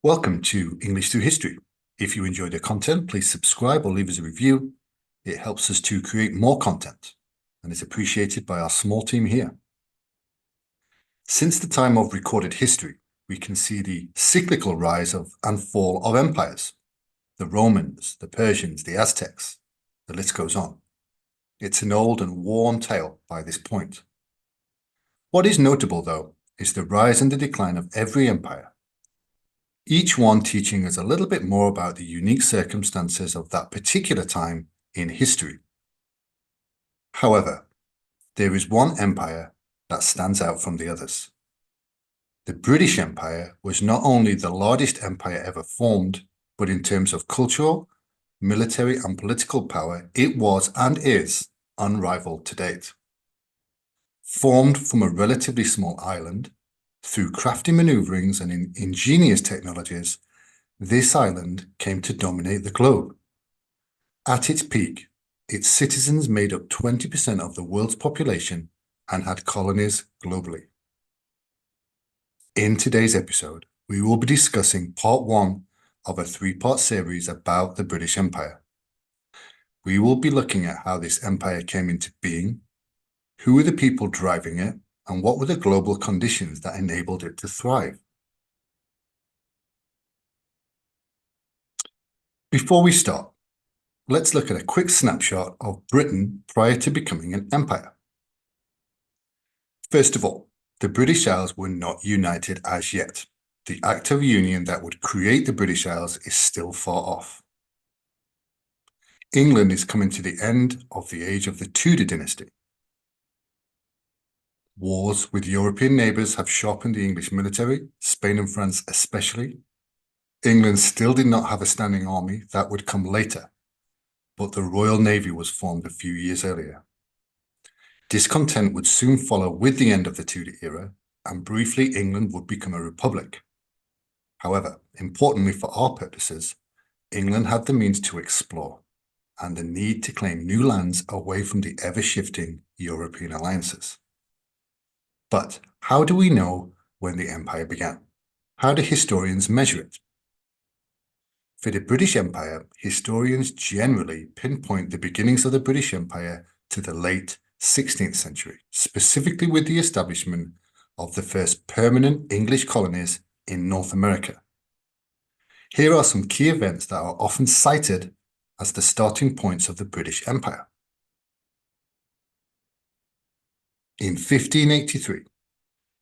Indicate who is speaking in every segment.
Speaker 1: Welcome to English Through History. If you enjoy the content, please subscribe or leave us a review. It helps us to create more content and is appreciated by our small team here. Since the time of recorded history, we can see the cyclical rise of and fall of empires. The Romans, the Persians, the Aztecs, the list goes on. It's an old and worn tale by this point. What is notable, though, is the rise and the decline of every empire, each one teaching us a little bit more about the unique circumstances of that particular time in history. However, there is one empire that stands out from the others. The British Empire was not only the largest empire ever formed, but in terms of cultural, military, and political power, it was and is unrivaled to date. Formed from a relatively small island, through crafty maneuverings and ingenious technologies, this island came to dominate the globe. At its peak, its citizens made up 20% of the world's population and had colonies globally. In today's episode, we will be discussing part one of a three-part series about the British Empire. We will be looking at how this empire came into being, who were the people driving it, and what were the global conditions that enabled it to thrive. Before we start, let's look at a quick snapshot of Britain prior to becoming an empire. First of all, the British Isles were not united as yet. The Act of Union that would create the British Isles is still far off. England is coming to the end of the age of the Tudor dynasty. Wars with European neighbours have sharpened the English military, Spain and France especially. England still did not have a standing army, that would come later, but the Royal Navy was formed a few years earlier. Discontent would soon follow with the end of the Tudor era, and briefly England would become a republic. However, importantly for our purposes, England had the means to explore and the need to claim new lands away from the ever-shifting European alliances. But how do we know when the empire began? How do historians measure it? For the British Empire, historians generally pinpoint the beginnings of the British Empire to the late 16th century, specifically with the establishment of the first permanent English colonies in North America. Here are some key events that are often cited as the starting points of the British Empire. In 1583,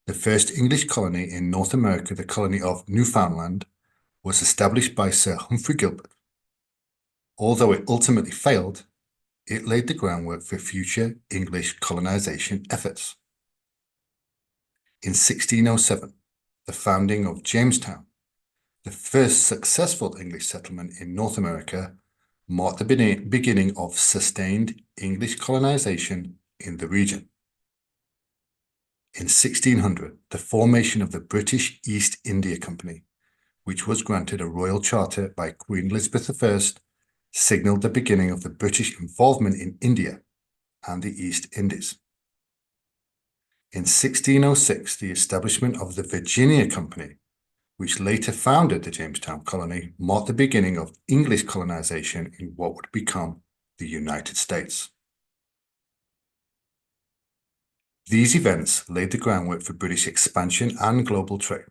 Speaker 1: the first English colony in North America, the colony of Newfoundland, was established by Sir Humphrey Gilbert. Although it ultimately failed, it laid the groundwork for future English colonization efforts. In 1607, the founding of Jamestown, the first successful English settlement in North America, marked the beginning of sustained English colonization in the region. In 1600, the formation of the British East India Company, which was granted a royal charter by Queen Elizabeth I, signaled the beginning of the British involvement in India and the East Indies. In 1606, the establishment of the Virginia Company, which later founded the Jamestown colony, marked the beginning of English colonization in what would become the United States. These events laid the groundwork for British expansion and global trade.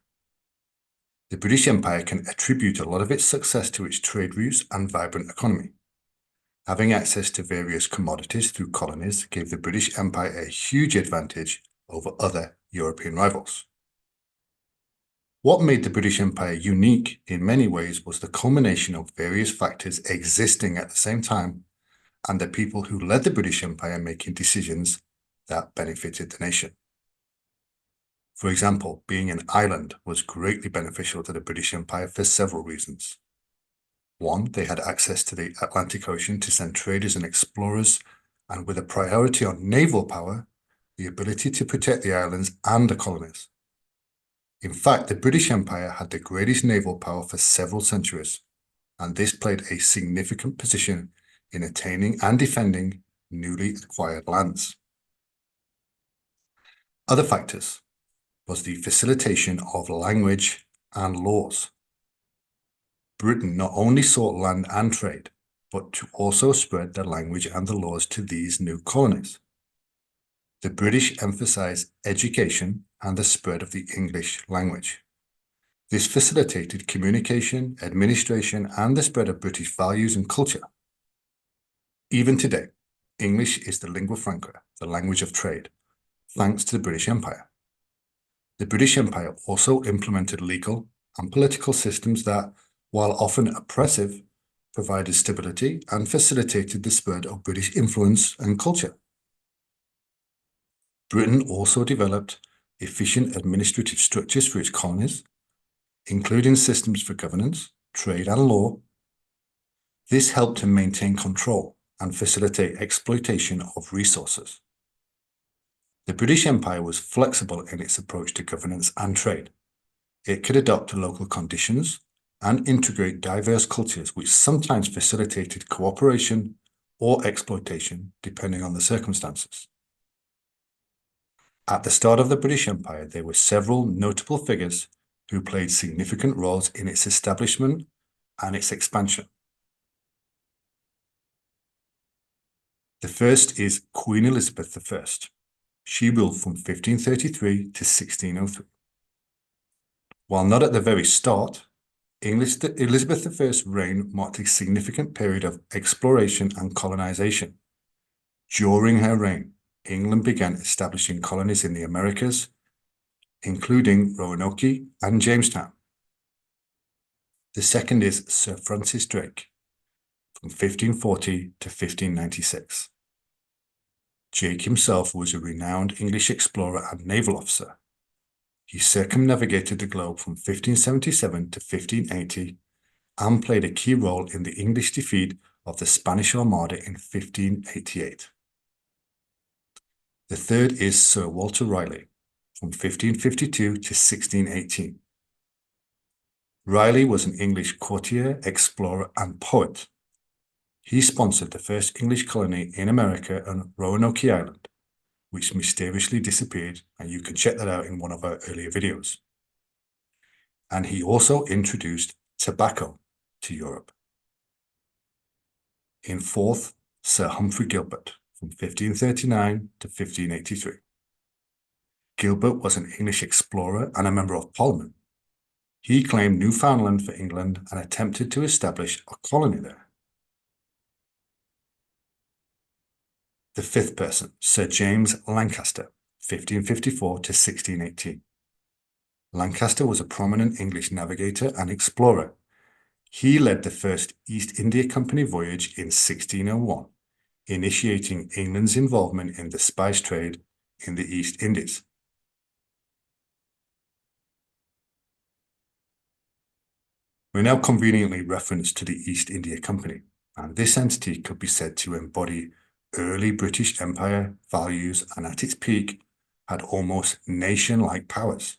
Speaker 1: The British Empire can attribute a lot of its success to its trade routes and vibrant economy. Having access to various commodities through colonies gave the British Empire a huge advantage over other European rivals. What made the British Empire unique in many ways was the culmination of various factors existing at the same time and the people who led the British Empire making decisions that benefited the nation. For example, being an island was greatly beneficial to the British Empire for several reasons. One, they had access to the Atlantic Ocean to send traders and explorers, and with a priority on naval power, the ability to protect the islands and the colonies. In fact, the British Empire had the greatest naval power for several centuries, and this played a significant position in attaining and defending newly acquired lands. Other factors was the facilitation of language and laws. Britain not only sought land and trade, but to also spread their language and the laws to these new colonies. The British emphasized education and the spread of the English language. This facilitated communication, administration, and the spread of British values and culture. Even today, English is the lingua franca, the language of trade, thanks to the British Empire. The British Empire also implemented legal and political systems that, while often oppressive, provided stability and facilitated the spread of British influence and culture. Britain also developed efficient administrative structures for its colonies, including systems for governance, trade, and law. This helped to maintain control and facilitate exploitation of resources. The British Empire was flexible in its approach to governance and trade. It could adapt to local conditions and integrate diverse cultures, which sometimes facilitated cooperation or exploitation, depending on the circumstances. At the start of the British Empire, there were several notable figures who played significant roles in its establishment and its expansion. The first is Queen Elizabeth I. She ruled from 1533 to 1603. While not at the very start, Elizabeth I's reign marked a significant period of exploration and colonization. During her reign, England began establishing colonies in the Americas, including Roanoke and Jamestown. The second is Sir Francis Drake, from 1540 to 1596. Drake himself was a renowned English explorer and naval officer. He circumnavigated the globe from 1577 to 1580 and played a key role in the English defeat of the Spanish Armada in 1588. The third is Sir Walter Raleigh, from 1552 to 1618. Raleigh was an English courtier, explorer, and poet. He sponsored the first English colony in America on Roanoke Island, which mysteriously disappeared, and you can check that out in one of our earlier videos. And he also introduced tobacco to Europe. In fourth, Sir Humphrey Gilbert, from 1539 to 1583. Gilbert was an English explorer and a member of Parliament. He claimed Newfoundland for England and attempted to establish a colony there. The fifth person, Sir James Lancaster, 1554 to 1618. Lancaster was a prominent English navigator and explorer. He led the first East India Company voyage in 1601, initiating England's involvement in the spice trade in the East Indies. We're now conveniently referenced to the East India Company, and this entity could be said to embody early British Empire values and at its peak had almost nation-like powers.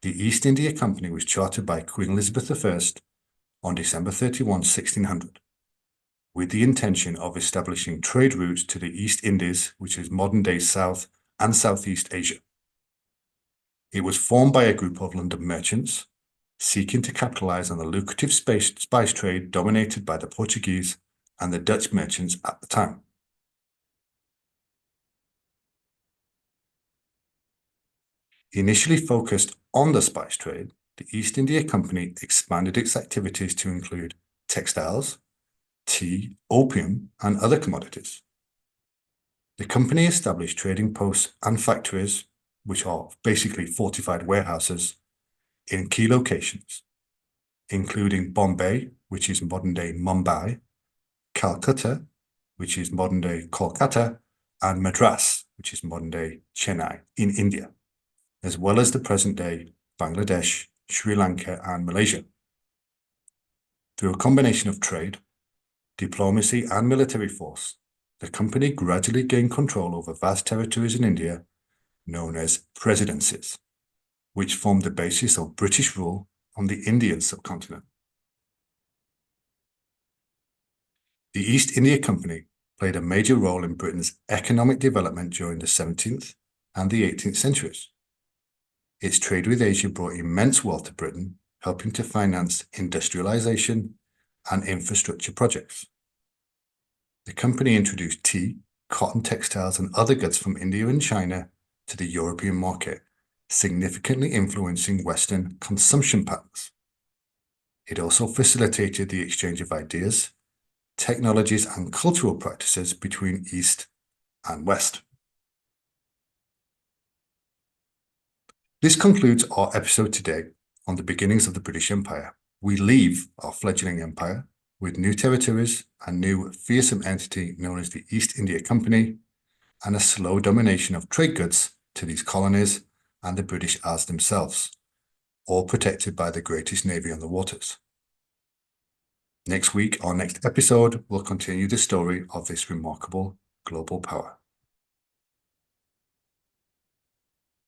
Speaker 1: The East India Company was chartered by Queen Elizabeth I on December 31, 1600, with the intention of establishing trade routes to the East Indies, which is modern-day South and Southeast Asia. It was formed by a group of London merchants seeking to capitalize on the lucrative spice trade dominated by the Portuguese and the Dutch merchants at the time. Initially focused on the spice trade, the East India Company expanded its activities to include textiles, tea, opium, and other commodities. The company established trading posts and factories, which are basically fortified warehouses, in key locations, including Bombay, which is modern-day Mumbai, Calcutta, which is modern-day Kolkata, and Madras, which is modern-day Chennai in India, as well as the present-day Bangladesh, Sri Lanka, and Malaysia. Through a combination of trade, diplomacy, and military force, the company gradually gained control over vast territories in India known as presidencies, which formed the basis of British rule on the Indian subcontinent. The East India Company played a major role in Britain's economic development during the 17th and the 18th centuries. Its trade with Asia brought immense wealth to Britain helping to finance industrialization and infrastructure projects. The company introduced tea, cotton textiles, and other goods from India and China to the European market, significantly influencing Western consumption patterns. It also facilitated the exchange of ideas, technologies, and cultural practices between East and West. This concludes our episode today on the beginnings of the British Empire. We leave our fledgling empire with new territories, a new fearsome entity known as the East India Company, and a slow domination of trade goods to these colonies and the British as themselves, all protected by the greatest navy on the waters. Next week, our next episode will continue the story of this remarkable global power.